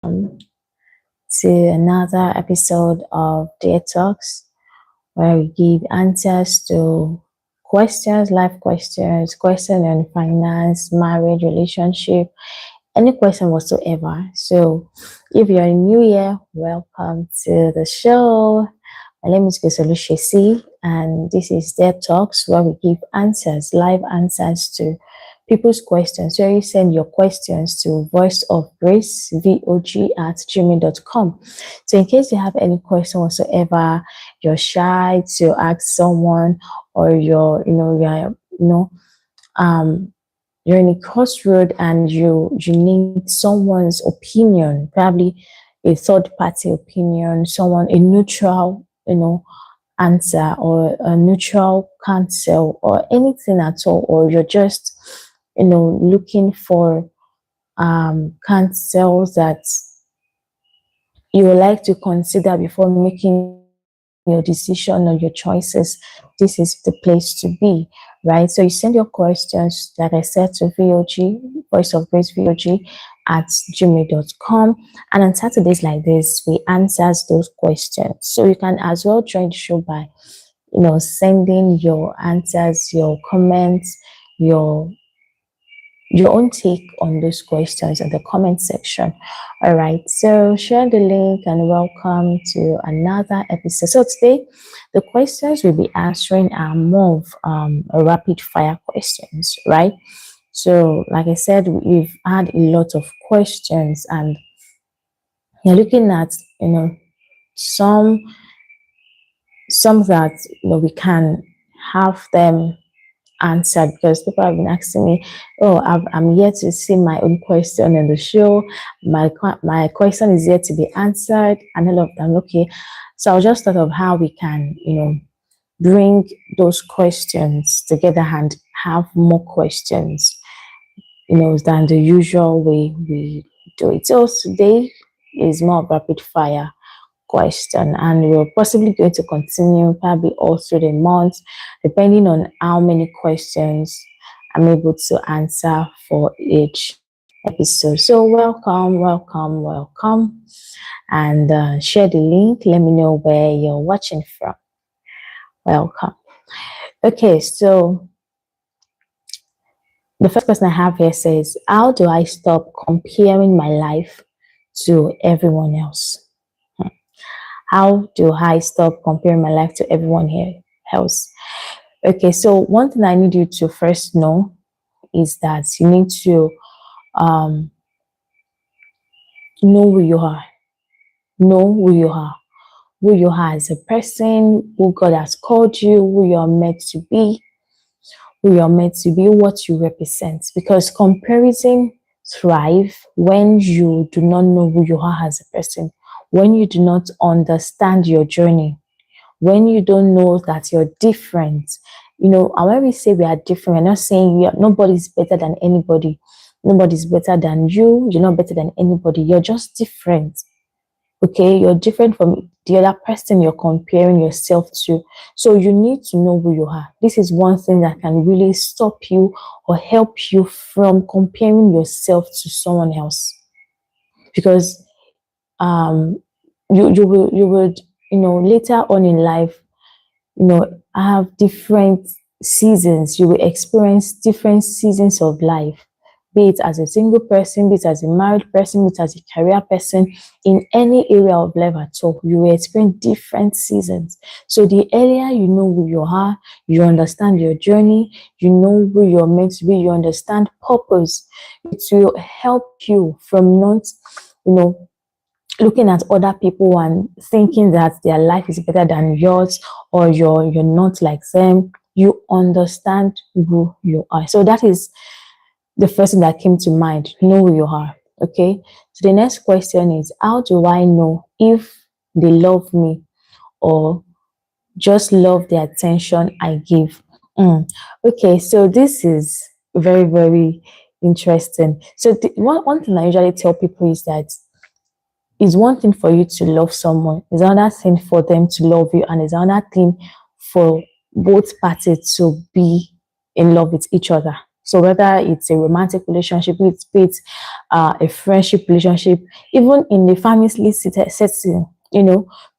to another episode of Dear Talks, where we give answers to questions, life questions, questions on finance, marriage, relationship, any question whatsoever. So, if you're new here, welcome to the show. My name is Gosolu Shesi, and this is Dear Talks, where we give answers, live answers to people's questions. So you send your questions to voice of grace VOG at gmail.com. So in case you have any question whatsoever, you're shy to ask someone, or um you're in a crossroad and you need someone's opinion, probably a third party opinion, someone a neutral, answer, or a neutral counsel, or anything at all, or you're just looking for counsels that you would like to consider before making your decision or your choices, this is the place to be, right? So you send your questions, like I said, to VOG, Voice of Grace VOG at gmail.com. And on Saturdays like this, we answers those questions. So you can as well join the show by, sending your answers, your comments, your your own take on those questions in the comment section. All right, so share the link and welcome to another episode. So today, the questions we'll be answering are more of rapid fire questions, right? So, like I said, we've had a lot of questions, and you're looking at some some that we can have them answered, because people have been asking me, oh, I'm yet to see my own question in the show. My question is yet to be answered, and all of them. Okay, so I'll just thought of how we can, bring those questions together and have more questions, than the usual way we do it. So today is more rapid fire question, and we're possibly going to continue probably all through the month, depending on how many questions I'm able to answer for each episode. So welcome, and share the link. Let me know where you're watching from. Welcome. Okay, so the first question I have here says, how do I stop comparing my life to everyone else? How do I stop comparing my life to everyone else? Okay, so one thing I need you to first know is that you need to um, know who you are. Know who you are. Who you are as a person, who God has called you, who you are meant to be, what you represent. Because comparison thrive when you do not know who you are as a person, when you do not understand your journey, when you don't know that you're different. And when we say we are different, we're not saying nobody's better than anybody. Nobody's better than you. You're not better than anybody. You're just different. Okay, you're different from the other person you're comparing yourself to. So you need to know who you are. This is one thing that can really stop you or help you from comparing yourself to someone else. Because you would later on in life have different seasons. You will experience different seasons of life, be it as a single person, be it as a married person, be it as a career person, in any area of life at all. You will experience different seasons. So the earlier you know who you are, you understand your journey, you know who you're meant to be, you understand purpose, it will help you from not looking at other people and thinking that their life is better than yours, or you're not like them. You understand who you are. So that is the first thing that came to mind. Know who you are. Okay, so the next question is, how do I know if they love me or just love the attention I give? Okay, so this is very, very interesting. So one thing I usually tell people is that it's one thing for you to love someone, it's another thing for them to love you, and it's another thing for both parties to be in love with each other. So whether it's a romantic relationship, it's a friendship relationship, even in the family setting,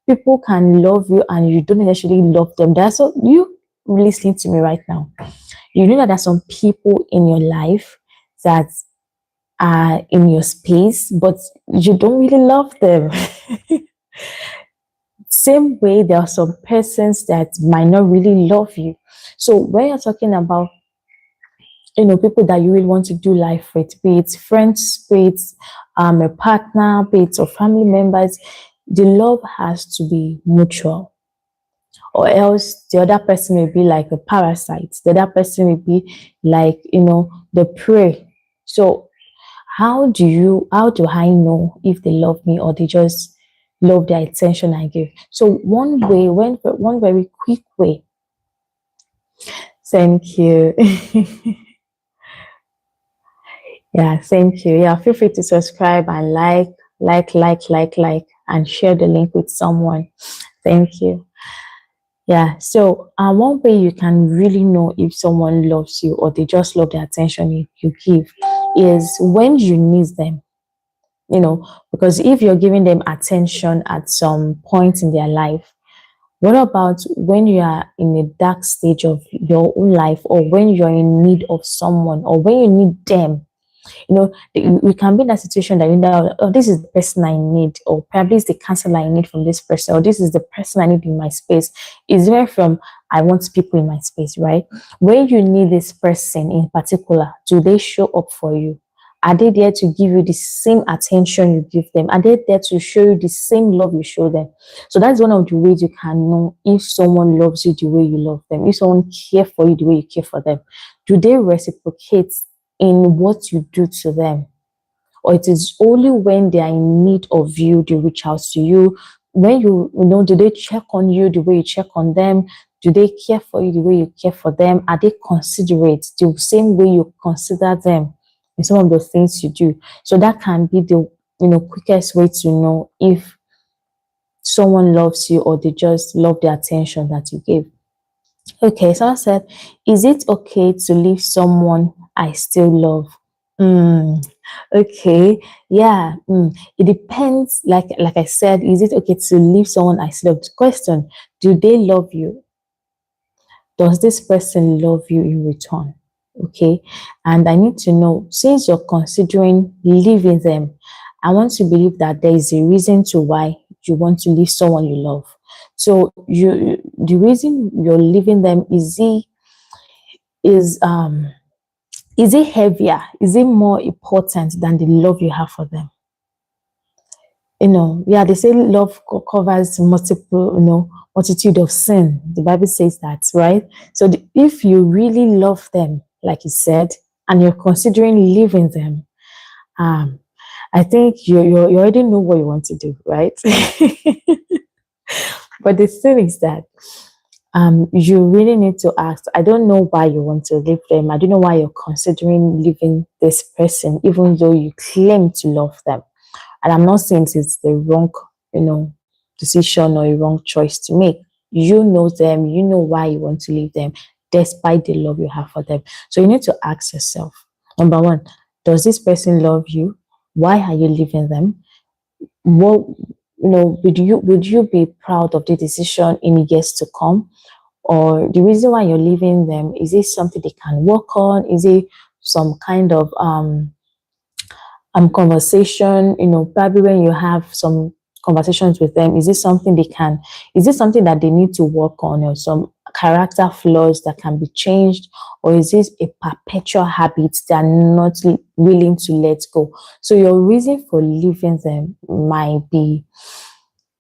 people can love you and you don't necessarily love them. That's what you listening to me right now. You know that there's some people in your life that are in your space, but you don't really love them. Same way, there are some persons that might not really love you. So when you're talking about, people that you really want to do life with, be it friends, be it a partner, be it or family members, the love has to be mutual, or else the other person will be like a parasite. The other person will be like, the prey. So how do I know if they love me or they just love the attention I give? So one very quick way. Thank you. Yeah, thank you. Yeah, feel free to subscribe and like, and share the link with someone. Thank you. Yeah, so one way you can really know if someone loves you or they just love the attention you give is when you need them. Because if you're giving them attention at some point in their life, what about when you are in a dark stage of your own life, or when you're in need of someone, or when you need them? We can be in a situation that oh, this is the person I need, or probably it's the counselor I need from this person, or this is the person I need in my space. It's different from I want people in my space, right? When you need this person in particular, do they show up for you? Are they there to give you the same attention you give them? Are they there to show you the same love you show them? So that's one of the ways you can know if someone loves you the way you love them, if someone cares for you the way you care for them. Do they reciprocate in what you do to them? Or it is only when they are in need of you, they reach out to you? When do they check on you the way you check on them? Do they care for you the way you care for them? Are they considerate the same way you consider them in some of the things you do? So that can be the quickest way to know if someone loves you or they just love the attention that you give. Okay, so I said, is it okay to leave someone I still love? Okay, yeah. It depends. Like I said, is it okay to leave someone I still love? The question: do they love you? Does this person love you in return? Okay, and I need to know, since you're considering leaving them, I want to believe that there is a reason to why you want to leave someone you love. So the reason you're leaving them, is is it heavier? Is it more important than the love you have for them? Yeah, they say love covers multiple, multitude of sin. The Bible says that, right? So if you really love them, like you said, and you're considering leaving them, I think you already know what you want to do, right? But the thing is that you really need to ask, I don't know why you want to leave them. I don't know why you're considering leaving this person, even though you claim to love them. And I'm not saying it's the wrong, decision or a wrong choice to make. You know them, you know why you want to leave them, despite the love you have for them. So you need to ask yourself, number one, does this person love you? Why are you leaving them? What, would you be proud of the decision in years to come? Or the reason why you're leaving them, is it something they can work on? Is it some kind of conversation, probably when you have some conversations with them, is it something that they need to work on, or some character flaws that can be changed? Or is this a perpetual habit they're not willing to let go? So your reason for leaving them might be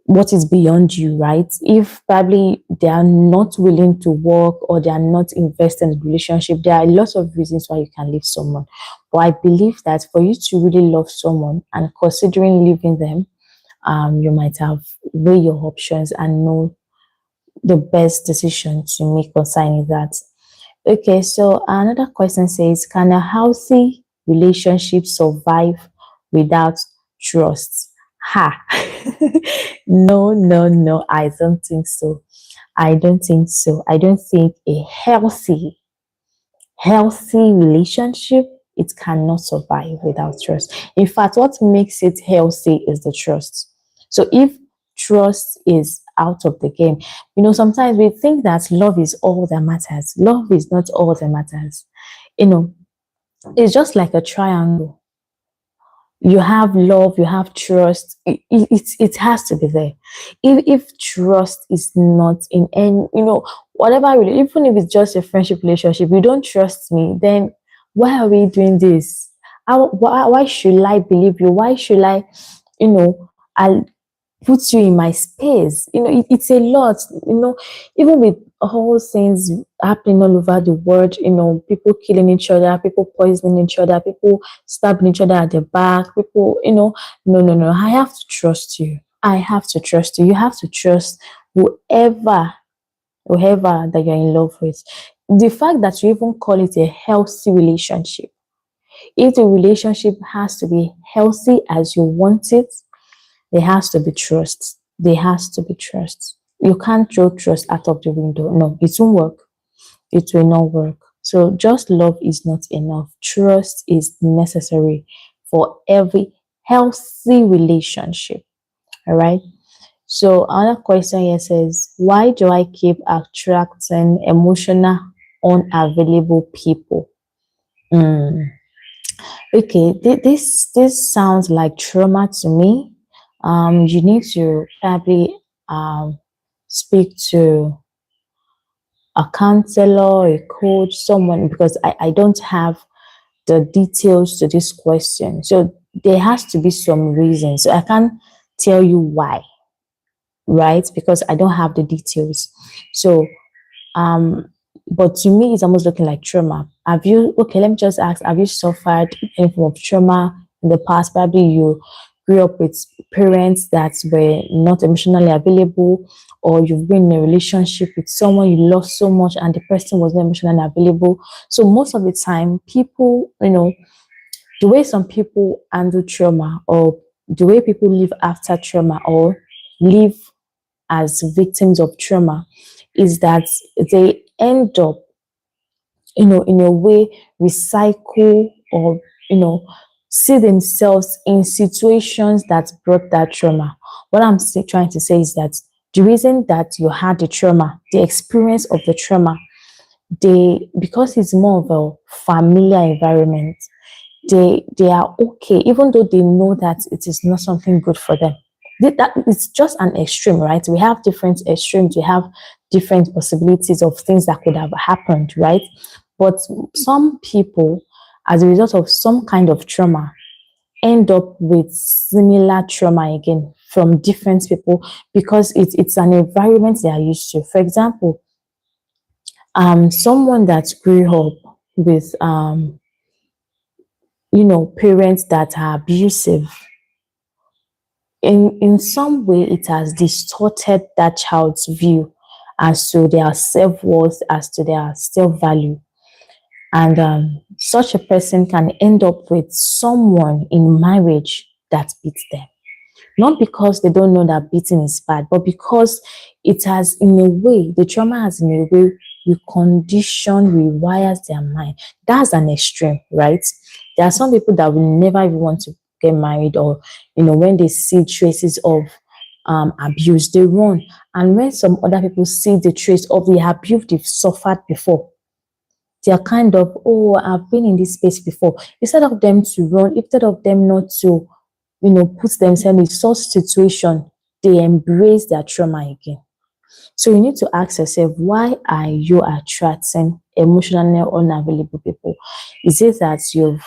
what is beyond you, right? If probably they are not willing to work, or they are not invested in the relationship, there are lots of reasons why you can leave someone. But I believe that for you to really love someone and considering leaving them, you might have weigh your options and know the best decision to make concerning that. Okay, so another question says, can a healthy relationship survive without trust? Ha! No, no, no, I don't think so. I don't think so. I don't think a healthy relationship, it cannot survive without trust. In fact, what makes it healthy is the trust. So if trust is out of the game, sometimes we think that love is all that matters. Love is not all that matters. You know, it's just like a triangle. You have love, you have trust. It has to be there. If trust is not in any, whatever, really, even if it's just a friendship relationship, you don't trust me, then why are we doing this? Why should I believe you? Why should I put you in my space? It's a lot, even with all things happening all over the world, people killing each other, people poisoning each other, people stabbing each other at the back, people, no, no, no. I have to trust you. I have to trust you. You have to trust whoever, whoever that you're in love with. The fact that you even call it a healthy relationship, if the relationship has to be healthy as you want it, there has to be trust. There has to be trust. You can't throw trust out of the window. No, it won't work. It will not work. So just love is not enough. Trust is necessary for every healthy relationship. All right. So another question here says, why do I keep attracting emotional, unavailable people? Mm. Okay, this sounds like trauma to me. You need to probably speak to a counselor, a coach, someone, because I don't have the details to this question. So there has to be some reason. So I can't tell you why, right? Because I don't have the details. So um but to me it's almost looking like trauma. Okay, let me just ask, have you suffered any form of trauma in the past? Probably you grew up with parents that were not emotionally available, or you've been in a relationship with someone you love so much and the person was not emotionally available. So most of the time people, the way some people handle trauma, or the way people live after trauma, or live as victims of trauma, is that they end up, in a way, recycle, or, see themselves in situations that brought that trauma. What I'm trying to say is that the reason that you had the trauma, the experience of the trauma, because it's more of a familiar environment, they are okay, even though they know that it is not something good for them. That it's just an extreme, right? We have different extremes, we have different possibilities of things that could have happened, right? But some people, as a result of some kind of trauma, end up with similar trauma again from different people, because it's an environment they are used to. For example, someone that grew up with parents that are abusive, in some way it has distorted that child's view as to their self-worth, as to their self-value. And such a person can end up with someone in marriage that beats them, not because they don't know that beating is bad, but because it has, in a way, the trauma has, in a way, rewires their mind. That's an extreme, right? There are some people that will never even want to get married, or, when they see traces of abuse, they run. And when some other people see the trace of the abuse they've suffered before, they are kind of, oh, I've been in this space before. Instead of them to run, instead of them not to, put themselves in such situation, they embrace their trauma again. So you need to ask yourself, why are you attracting emotionally unavailable people? Is it that you've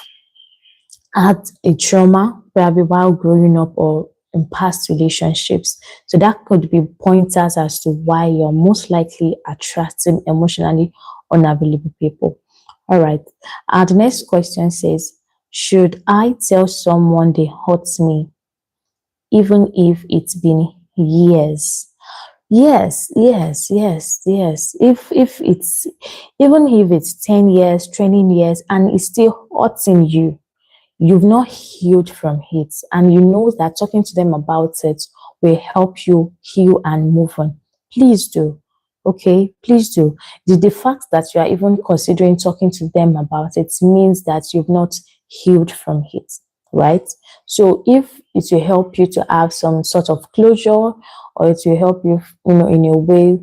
had a trauma, probably while growing up or in past relationships? So that could be pointers as to why you're most likely attracting emotionally unavailable people. All right. The next question says, should I tell someone they hurt me even if it's been years? Yes, yes, yes, yes. If it's, even if it's 10 years, 20 years, and it's still hurting you, you've not healed from it, and you know that talking to them about it will help you heal and move on, please do. okay, please do. The fact that you are even considering talking to them about it means that you've not healed from it, right? So if it will help you to have some sort of closure, or it will help you, in a way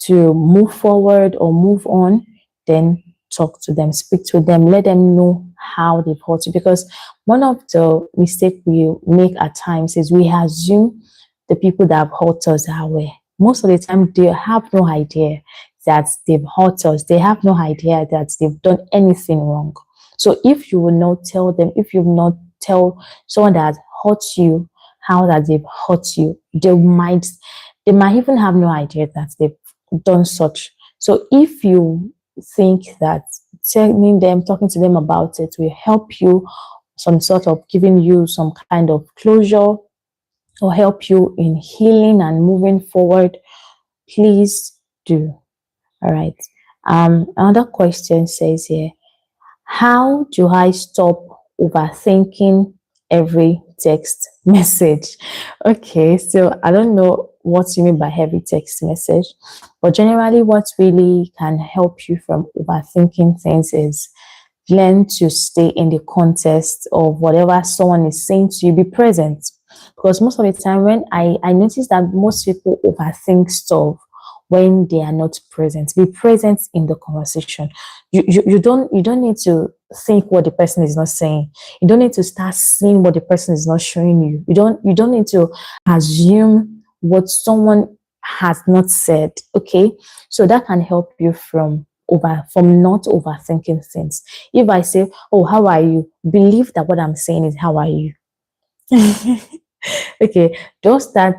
to move forward or move on, then talk to them, speak to them, let them know how they've hurt you. Because one of the mistakes we make at times is we assume the people that have hurt us are aware. Most of the time, they have no idea that they've hurt us. They have no idea that they've done anything wrong. So if you will not tell them, if you will not tell someone that hurt you how that they've hurt you, they might even have no idea that they've done such. So if you think that telling them, talking to them about it will help you, some sort of giving you some kind of closure or help you in healing and moving forward, please do. All right. Another question says here, how do I stop overthinking every text message? Okay, so I don't know what you mean by heavy text message, but generally what really can help you from overthinking things is learn to stay in the context of whatever someone is saying to you, be present. Because most of the time when I notice that most people overthink stuff when they are not present. Be present in the conversation. You don't need to think what the person is not saying. You don't need to start seeing what the person is not showing you. You don't need to assume what someone has not said. Okay, so that can help you from not overthinking things. If I say, oh, how are you, believe that what I'm saying is how are you. Okay, don't start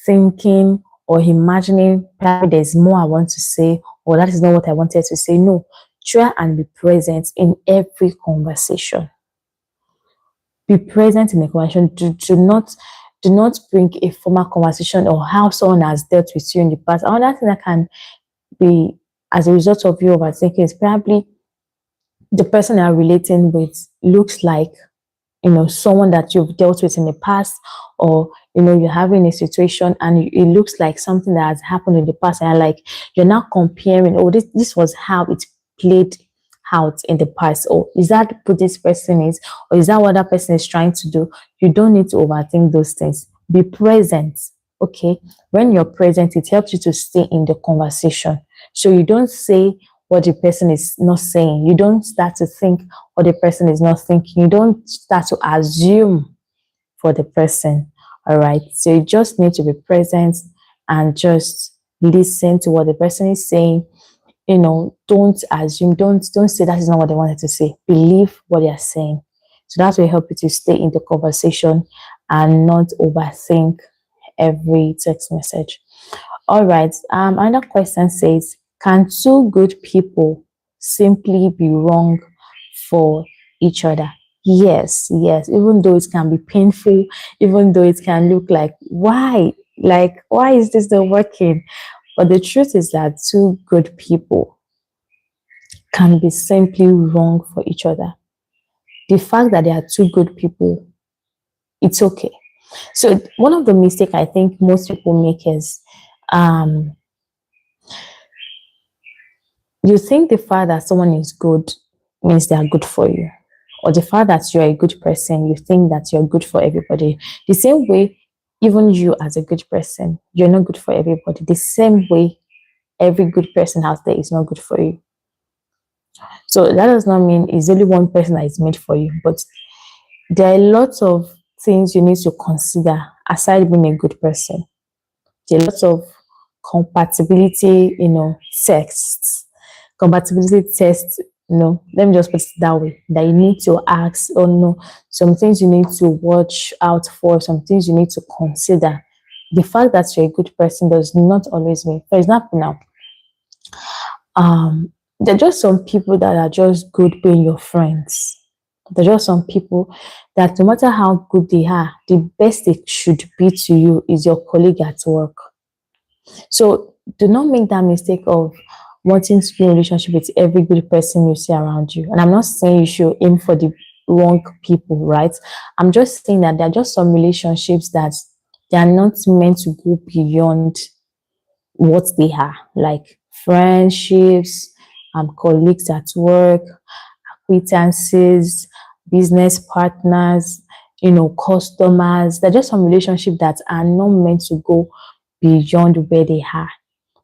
thinking or imagining probably there's more I want to say, or that is not what I wanted to say. No, try and be present in every conversation. Be present in the conversation. Do not bring a former conversation or how someone has dealt with you in the past. Another thing that can be as a result of you overthinking is probably the person you're relating with looks like someone that you've dealt with in the past, or you're having a situation and it looks like something that has happened in the past, and you're now comparing, oh, this was how it played out in the past, or is that what this person is, or is that what that person is trying to do? You don't need to overthink those things. Be present. Okay, when you're present, it helps you to stay in the conversation, so you don't say what the person is not saying. You don't start to think what the person is not thinking. You don't start to assume for the person. All right. So you just need to be present and just listen to what the person is saying. Don't assume, don't say that is not what they wanted to say. Believe what they are saying. So that will help you to stay in the conversation and not overthink every text message. All right. Another question says, can two good people simply be wrong for each other? Yes, yes. Even though it can be painful, even though it can look like, why? Like, why is this not working? But the truth is that two good people can be simply wrong for each other. The fact that they are two good people, it's okay. So one of the mistakes I think most people make is you think the fact that someone is good means they are good for you, or the fact that you're a good person, you think that you're good for everybody. The same way, even you as a good person, you're not good for everybody. The same way, every good person out there is not good for you. So that does not mean it's only one person that is made for you, but there are lots of things you need to consider aside being a good person. There are lots of compatibility, texts, compatibility tests, let me just put it that way, that you need to ask, or some things you need to watch out for, some things you need to consider. The fact that you're a good person does not always mean, for example, now, there are just some people that are just good being your friends. There are just some people that no matter how good they are, the best they should be to you is your colleague at work. So do not make that mistake of wanting to be in a relationship with every good person you see around you. And I'm not saying you should aim for the wrong people, right? I'm just saying that there are just some relationships that they are not meant to go beyond what they are. Like friendships, colleagues at work, acquaintances, business partners, customers. They're just some relationships that are not meant to go beyond where they are.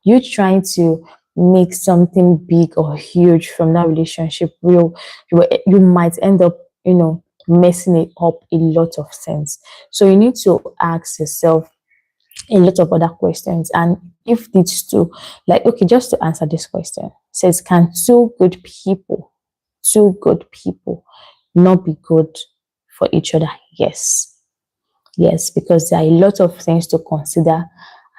You trying to make something big or huge from that relationship you might end up, messing it up a lot of sense. So you need to ask yourself a lot of other questions. And if these two, like, okay, just to answer this question, says, can two good people not be good for each other? Yes. Yes, because there are a lot of things to consider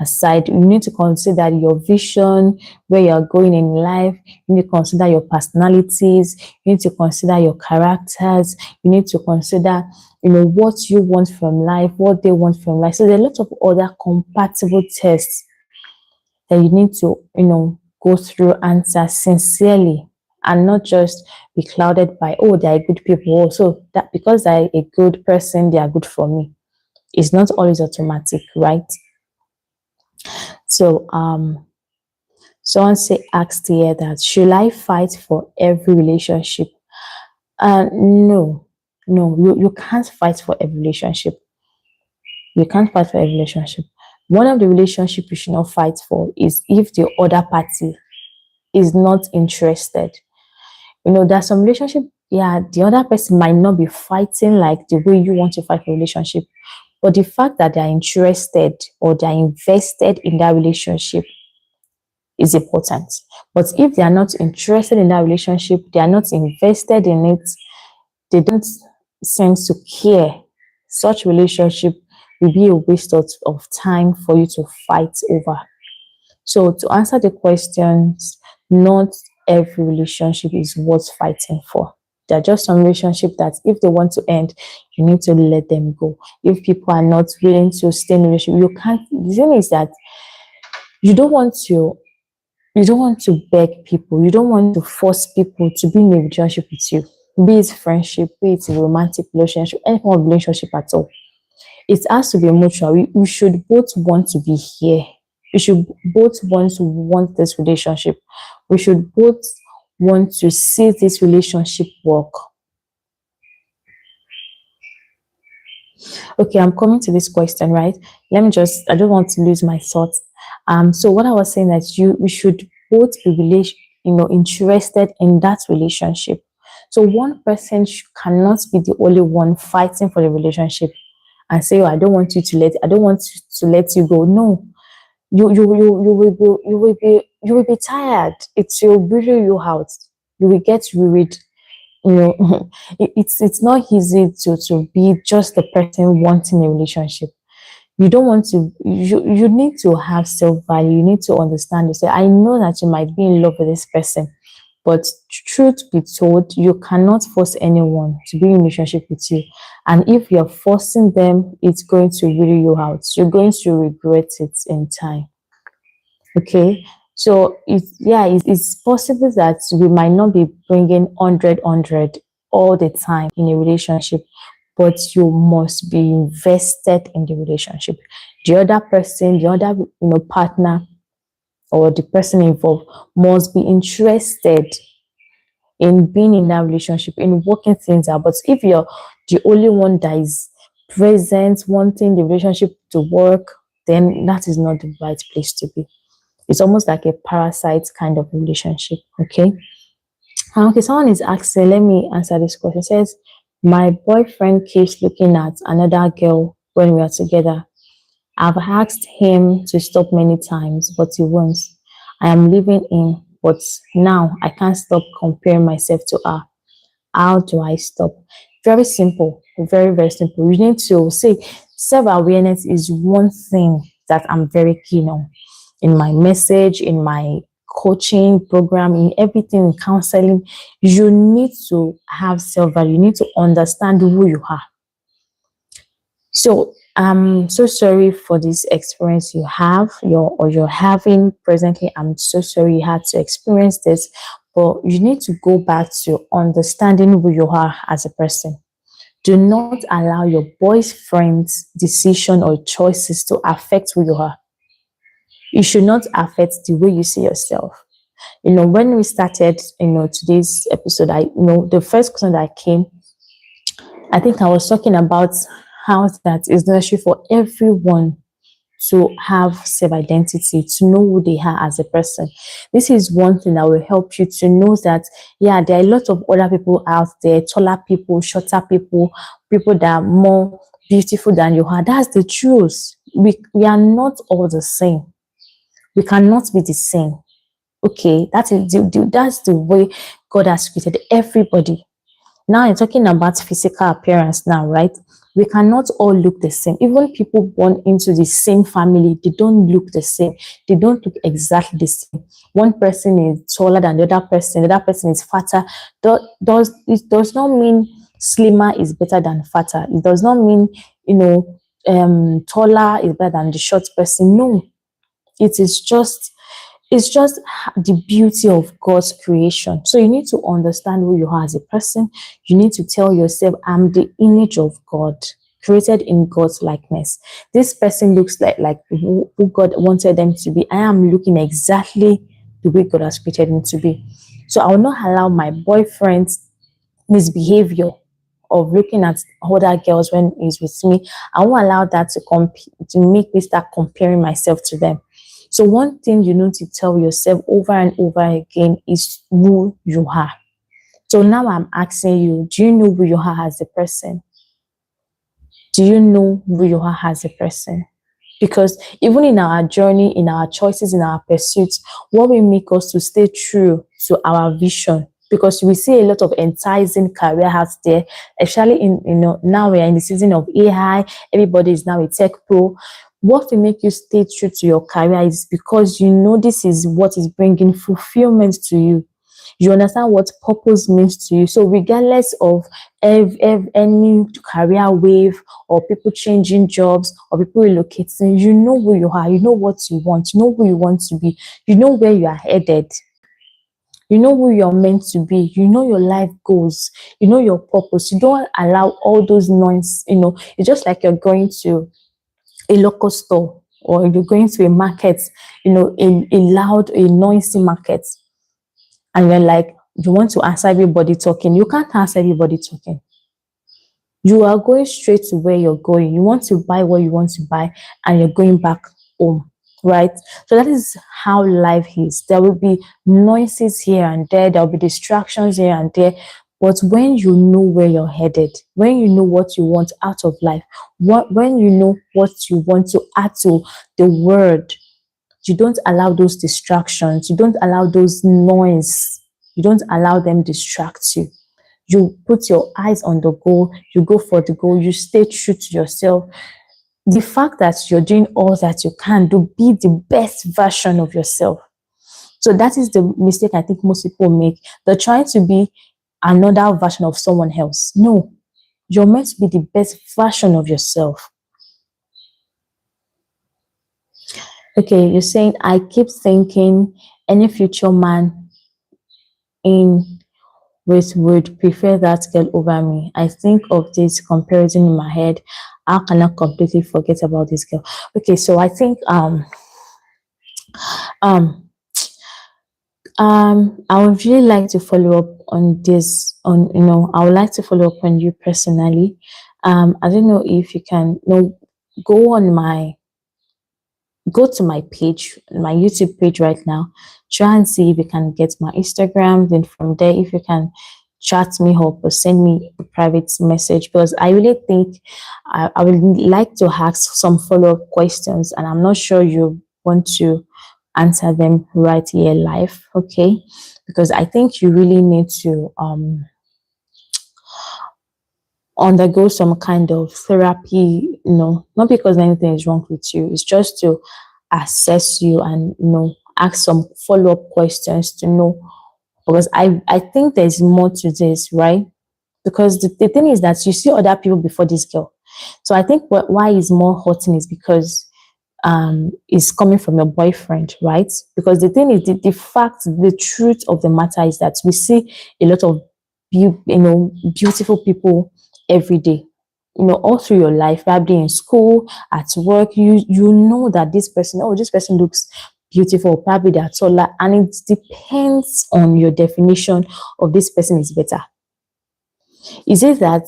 aside. You need to consider your vision, where you're going in life. You need to consider your personalities. You need to consider your characters. You need to consider, what you want from life, what they want from life. So there are a lot of other compatible tests that you need to, go through, answer sincerely, and not just be clouded by, oh, they are good people. So that because they're a good person, they are good for me. It's not always automatic, right? So someone asked here that, should I fight for every relationship? No, you can't fight for every relationship. You can't fight for every relationship. One of the relationships you should not fight for is if the other party is not interested. There's some relationship, yeah, the other person might not be fighting like the way you want to fight for a relationship, but the fact that they're interested or they're invested in that relationship is important. But if they are not interested in that relationship, they are not invested in it, they don't seem to care, such relationship will be a waste of time for you to fight over. So to answer the questions, not every relationship is worth fighting for. There are just some relationships that if they want to end, you need to let them go. If people are not willing to stay in a relationship, you can't. The thing is that you don't want to beg people. You don't want to force people to be in a relationship with you. Be it friendship, be it a romantic relationship, any kind of relationship at all. It has to be mutual. We should both want to be here. We should both want this relationship. We should both want to see this relationship work. Okay, I'm coming to this question, right? I don't want to lose my thoughts. So what I was saying that we should both be interested in that relationship. So one person cannot be the only one fighting for the relationship and say, oh, I don't want to let you go. No, you will be tired. It will weary you out. You will get worried. It's not easy to be just the person wanting a relationship. You don't want to. You need to have self-value. You need to understand yourself. I know that you might be in love with this person, but truth be told, you cannot force anyone to be in a relationship with you. And if you're forcing them, it's going to weary you out. You're going to regret it in time. Okay. So it's possible that we might not be bringing 100 all the time in a relationship, but you must be invested in the relationship. The other person, the other partner, or the person involved must be interested in being in that relationship, in working things out. But if you're the only one that is present, wanting the relationship to work, then that is not the right place to be. It's almost like a parasite kind of relationship. Okay. Okay, someone is asking, let me answer this question. It says, my boyfriend keeps looking at another girl when we are together. I've asked him to stop many times, but he won't. I am leaving him, but now I can't stop comparing myself to her. How do I stop? Very simple, very, very simple. You need to say self-awareness is one thing that I'm very keen on. In my message, in my coaching program, in everything, in counseling, you need to have self-value. You need to understand who you are. So I'm so sorry for this experience you're having presently. I'm so sorry you had to experience this, but you need to go back to understanding who you are as a person. Do not allow your boyfriend's decision or choices to affect who you are. It should not affect the way you see yourself. When we started, today's episode, the first question that came, I think I was talking about how that is necessary for everyone to have self-identity, to know who they are as a person. This is one thing that will help you to know that, yeah, there are a lot of other people out there, taller people, shorter people, people that are more beautiful than you are. That's the truth. We are not all the same. We cannot be the same. Okay, that's the way God has created everybody. Now you're talking about physical appearance now, right? We cannot all look the same. Even people born into the same family, they don't look the same. They don't look exactly the same. One person is taller than the other person is fatter. It does not mean slimmer is better than fatter. It does not mean, taller is better than the short person. No, it is just it's just the beauty of God's creation. So you need to understand who you are as a person. You need to tell yourself, I'm the image of God, created in God's likeness. This person looks like who God wanted them to be. I am looking exactly the way God has created me to be. So I will not allow my boyfriend's misbehavior of looking at other girls when he's with me. I won't allow that to make me start comparing myself to them. So one thing you need to tell yourself over and over again is who you are. So now I'm asking you, do you know who you are as a person? Do you know who you are as a person? Because even in our journey, in our choices, in our pursuits, what will make us to stay true to our vision? Because we see a lot of enticing career out there, especially now we are in the season of AI. Everybody is now a tech pro. What will make you stay true to your career is because you know this is what is bringing fulfillment to you. You understand what purpose means to you. So regardless of any career wave or people changing jobs or people relocating, you know who you are, you know what you want, you know who you want to be, you know where you are headed, you know who you're meant to be, you know your life goals, you know your purpose. You don't allow all those noise. It's just like you're going to a local store or you're going to a market, a loud, a noisy market, and you're like, you want to answer everybody talking. You can't answer everybody talking. You are going straight to where you're going. You want to buy what you want to buy, and you're going back home, right? So that is how life is. There will be noises here and there. There will be distractions here and there. But when you know where you're headed, when you know what you want out of life, when you know what you want to add to the word, you don't allow those distractions. You don't allow those noise. You don't allow them distract you. You put your eyes on the goal. You go for the goal. You stay true to yourself. The fact that you're doing all that you can do, be the best version of yourself. So that is the mistake I think most people make. They're trying to be another version of someone else. No, you're meant to be the best version of yourself. Okay, you're saying, I keep thinking any future man in with would prefer that girl over me. I think of this comparison in my head. How can I completely forget about this girl? Okay, so I think um I would really like to follow up on this. I would like to follow up on you personally. I don't know if you can go on go to my page, my YouTube page right now. Try and see if you can get my Instagram. Then from there, if you can chat me up or send me a private message, because I really think I would like to ask some follow-up questions, and I'm not sure you want to answer them right here live, okay? Because I think you really need to undergo some kind of therapy, not because anything is wrong with you. It's just to assess you and, ask some follow-up questions to know, because I think there's more to this, right? Because the thing is that you see other people before this girl. So I think why is more hurting is because is coming from your boyfriend, right? Because the thing is, the truth of the matter is that we see a lot of beautiful people every day, all through your life, probably in school, at work. You know that this person looks beautiful, probably they are taller, and it depends on your definition of this person is better. Is it that,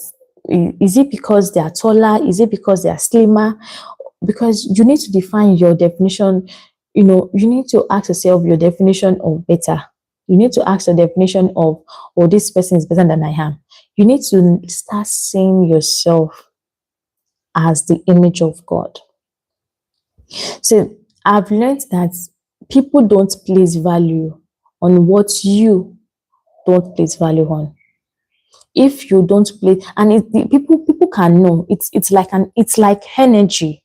is it because they are taller? Is it because they are slimmer? Because you need to define your definition. You need to ask yourself your definition of better. You need to ask your definition of, oh, this person is better than I am. You need to start seeing yourself as the image of God. So I've learned that people don't place value on what you don't place value on. If you don't play, and people can know, it's like energy.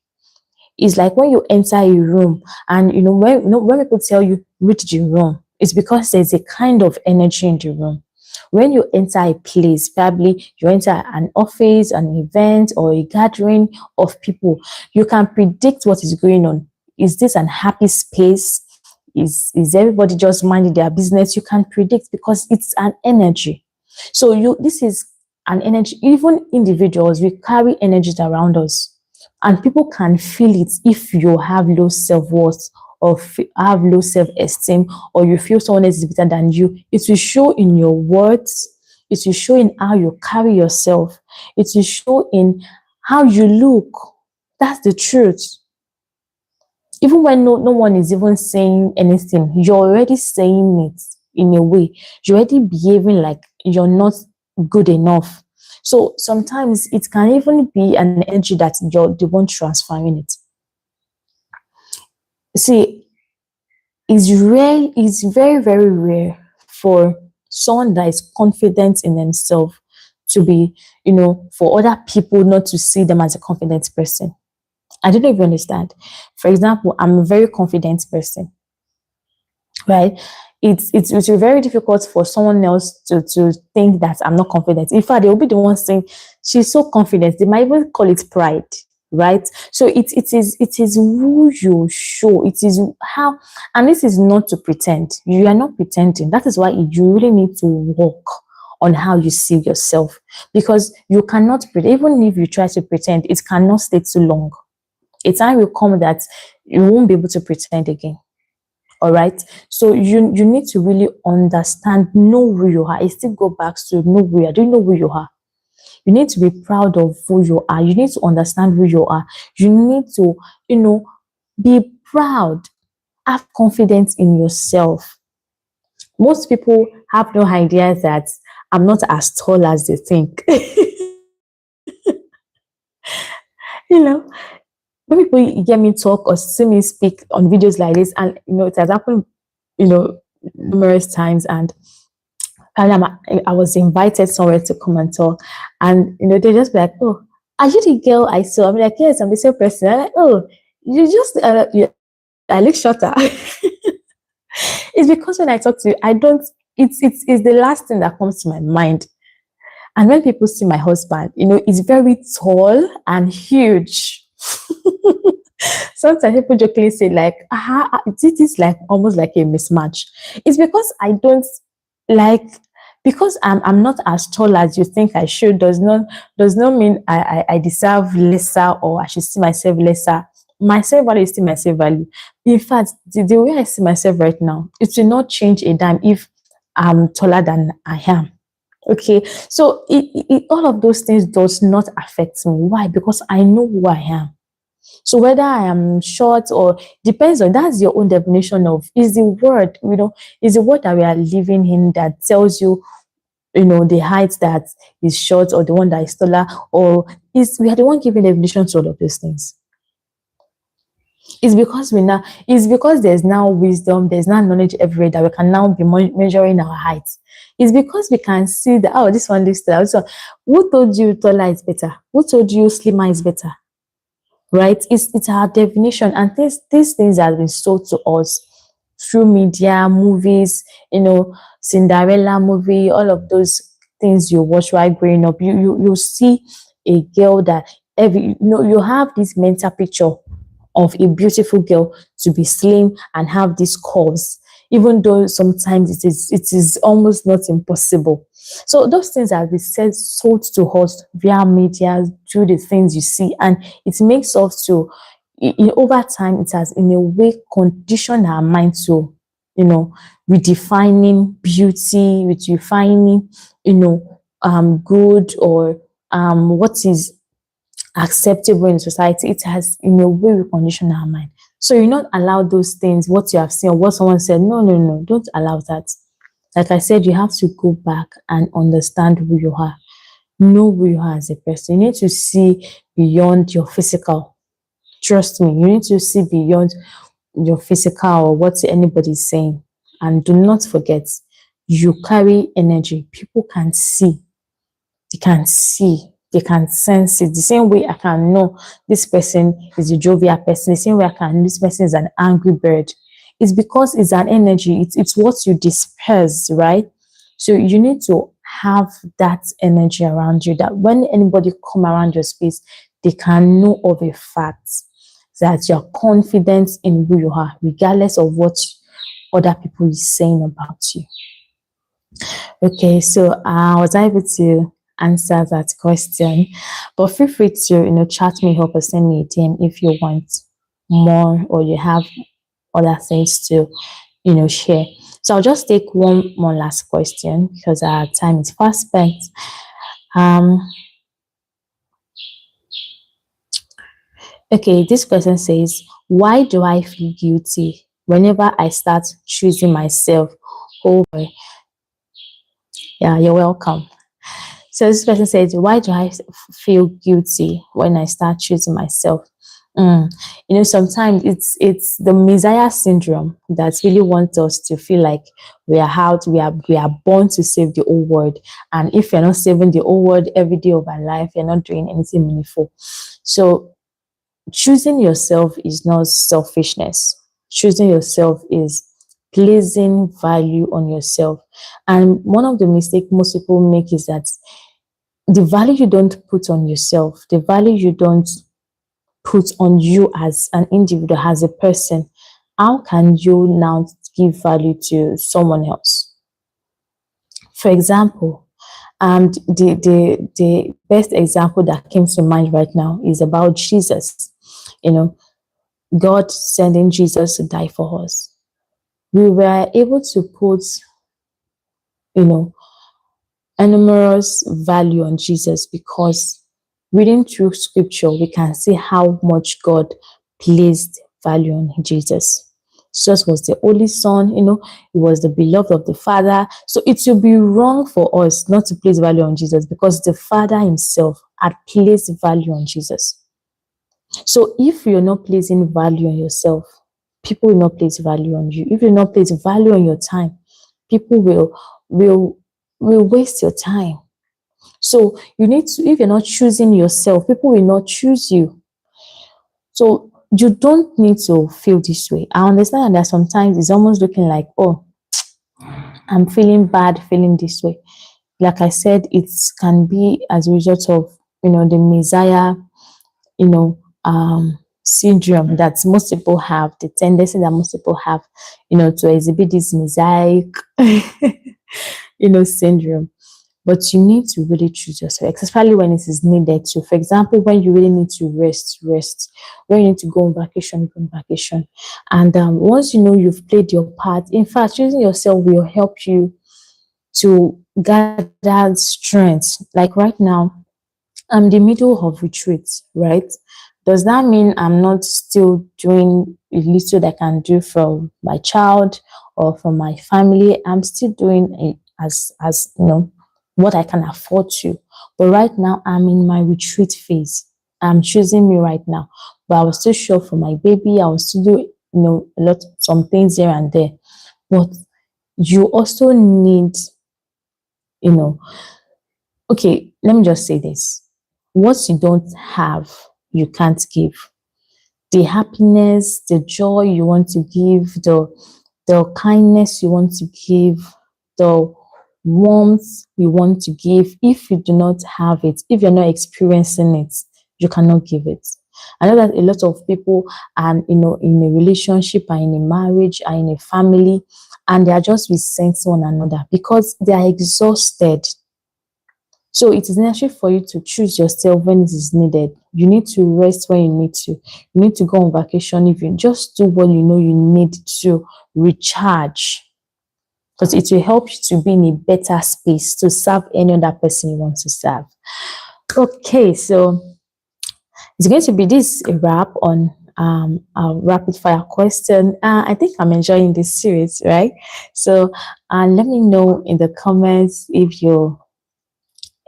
It's like when you enter a room, and when people tell you reach the room, it's because there's a kind of energy in the room. When you enter a place, probably you enter an office, an event, or a gathering of people, you can predict what is going on. Is this an happy space? Is everybody just minding their business? You can predict because it's an energy. So this is an energy. Even individuals, we carry energies around us, and people can feel it. If you have low self-worth, or have low self-esteem, or you feel someone else is better than you, it will show in your words. It will show in how you carry yourself. It will show in how you look. That's the truth. Even when no one is even saying anything, you're already saying it in a way. You're already behaving like you're not good enough. So sometimes it can even be an energy that you're the one transferring it. See, it's very, very rare for someone that is confident in themselves to be, for other people not to see them as a confident person. I don't know if you understand. For example, I'm a very confident person, right? It's very difficult for someone else to think that I'm not confident. In fact, they'll be the one saying she's so confident. They might even call it pride, right? So it is who you show. It is how, and this is not to pretend. You are not pretending. That is why you really need to work on how you see yourself, because you cannot pretend. Even if you try to pretend, it cannot stay too long. A time will come that you won't be able to pretend again. All right. So you need to really understand, know who you are. I still go back to know who you are. Do you know who you are? You need to be proud of who you are. You need to understand who you are. You need to, be proud. Have confidence in yourself. Most people have no idea that I'm not as tall as they think. When people hear me talk or see me speak on videos like this, and it has happened, numerous times, and I was invited somewhere to come and talk, and they just be like, "Oh, are you the girl I saw?" I'm like, "Yes, I'm the same person." I'm like, "Oh, you just I look shorter." It's because when I talk to you, I don't. It's the last thing that comes to my mind. And when people see my husband, he's very tall and huge. Sometimes people jokingly say like, this is like almost like a mismatch. It's because I don't like, because I'm not as tall as you think I should, does not mean I deserve lesser, or I should see myself lesser. My self value is still my self value. In fact, the way I see myself right now, it will not change a dime if I'm taller than I am. Okay, so all of those things does not affect me. Why? Because I know who I am. So whether I am short, or depends on, that's your own definition of, is the word, is the word that we are living in that tells you, the height that is short, or the one that is taller, or we are the one giving definition to all of these things. It's because there's now wisdom, there's now knowledge everywhere that we can now be measuring our heights. It's because we can see that, oh, this one looks taller. So who told you taller is better? Who told you slimmer is better? Right? It's our definition, and these things have been sold to us through media, movies, Cinderella movie, all of those things you watch while growing up. You see a girl that you have this mental picture of a beautiful girl to be slim and have these curves, even though sometimes it is almost not impossible. So those things have been sold to us via media, through the things you see, and it makes us to over time, it has in a way conditioned our mind to, redefining beauty, redefining, good, or what is acceptable in society. It has in a way reconditioned our mind. So you not allow those things, what you have seen or what someone said. No, no, no, don't allow that. Like I said, you have to go back and understand who you are. Know who you are as a person. You need to see beyond your physical. Trust me, you need to see beyond your physical or what anybody is saying. And do not forget, you carry energy. People can see. They can see. They can sense it. The same way I can know this person is a jovial person. The same way I can know this person is an angry bird. It's because it's an energy. It's what you disperse, right? So you need to have that energy around you, that when anybody come around your space, they can know of a fact that you're confident in who you are, regardless of what other people is saying about you. Okay, so I was able to answer that question, but feel free to chat me up or send me a DM if you want more or you have other things to share. So I'll just take one more last question because our time is fast spent. Okay, this person says, why do I feel guilty whenever I start choosing myself over? Yeah, you're welcome. So this person says, why do I feel guilty when I start choosing myself? Sometimes it's the Messiah syndrome that really wants us to feel like we are born to save the whole world. And if you're not saving the whole world every day of our life, you're not doing anything meaningful. So choosing yourself is not selfishness. Choosing yourself is placing value on yourself. And one of the mistakes most people make is that the value you don't put on yourself, the value you don't put on you as an individual, as a person, how can you now give value to someone else? For example, the best example that came to mind right now is about Jesus. God sending Jesus to die for us. We were able to put, enormous value on Jesus because reading through scripture, we can see how much God placed value on Jesus. Jesus was the only son, he was the beloved of the Father. So it would be wrong for us not to place value on Jesus because the Father himself had placed value on Jesus. So if you're not placing value on yourself, people will not place value on you. If you not place value on your time, people will waste your time. So you need to, if you're not choosing yourself, people will not choose you. So you don't need to feel this way. I understand that sometimes it's almost looking like, oh, I'm feeling bad, feeling this way. Like I said, it can be as a result of, the Messiah, syndrome that most people have, the tendency that most people have, to exhibit this messiah, syndrome. But you need to really choose yourself, especially when it is needed to. For example, when you really need to rest. When you need to go on vacation, go on vacation. And once you've played your part, in fact, choosing yourself will help you to gather strength. Like right now, I'm in the middle of retreat, right? Does that mean I'm not still doing a little that I can do for my child or for my family? I'm still doing it as what I can afford to. But right now, I'm in my retreat phase. I'm choosing me right now. But I was still sure for my baby. I was still do some things here and there. But you also need, okay, let me just say this. What you don't have, you can't give. The happiness, the joy you want to give, the kindness you want to give, the warmth you want to give, if you do not have it, if you're not experiencing it, you cannot give it. I know that a lot of people are, in a relationship, are in a marriage, are in a family, and they are just resenting one another because they are exhausted. So it is necessary for you to choose yourself when it is needed. You need to rest when you need to. You need to go on vacation if you just do what you know you need to recharge, because it will help you to be in a better space to serve any other person you want to serve. Okay, so it's going to be this a wrap on a rapid fire question. I think I'm enjoying this series, right? So let me know in the comments if you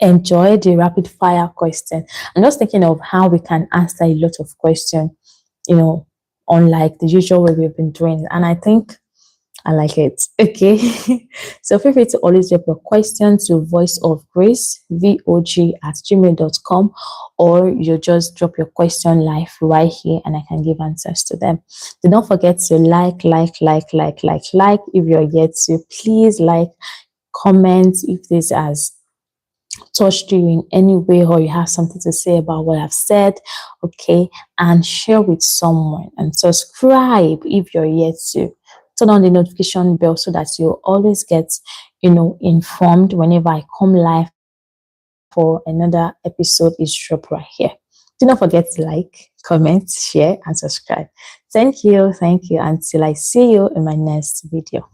enjoy the rapid fire question. I'm just thinking of how we can answer a lot of questions, you know, unlike the usual way we've been doing. And I think I like it. Okay. So feel free to always drop your questions to voiceofgrace.vog@gmail.com, or you just drop your question live right here and I can give answers to them. Do not forget to like if you're yet to. Please like, comment if this has touched you in any way or you have something to say about what I've said, okay, and share with someone, and subscribe if you're yet to. Turn on the notification bell so that you always get, informed whenever I come live for another episode is dropped right here. Do not forget to like, comment, share, and subscribe. Thank you. Until I see you in my next video.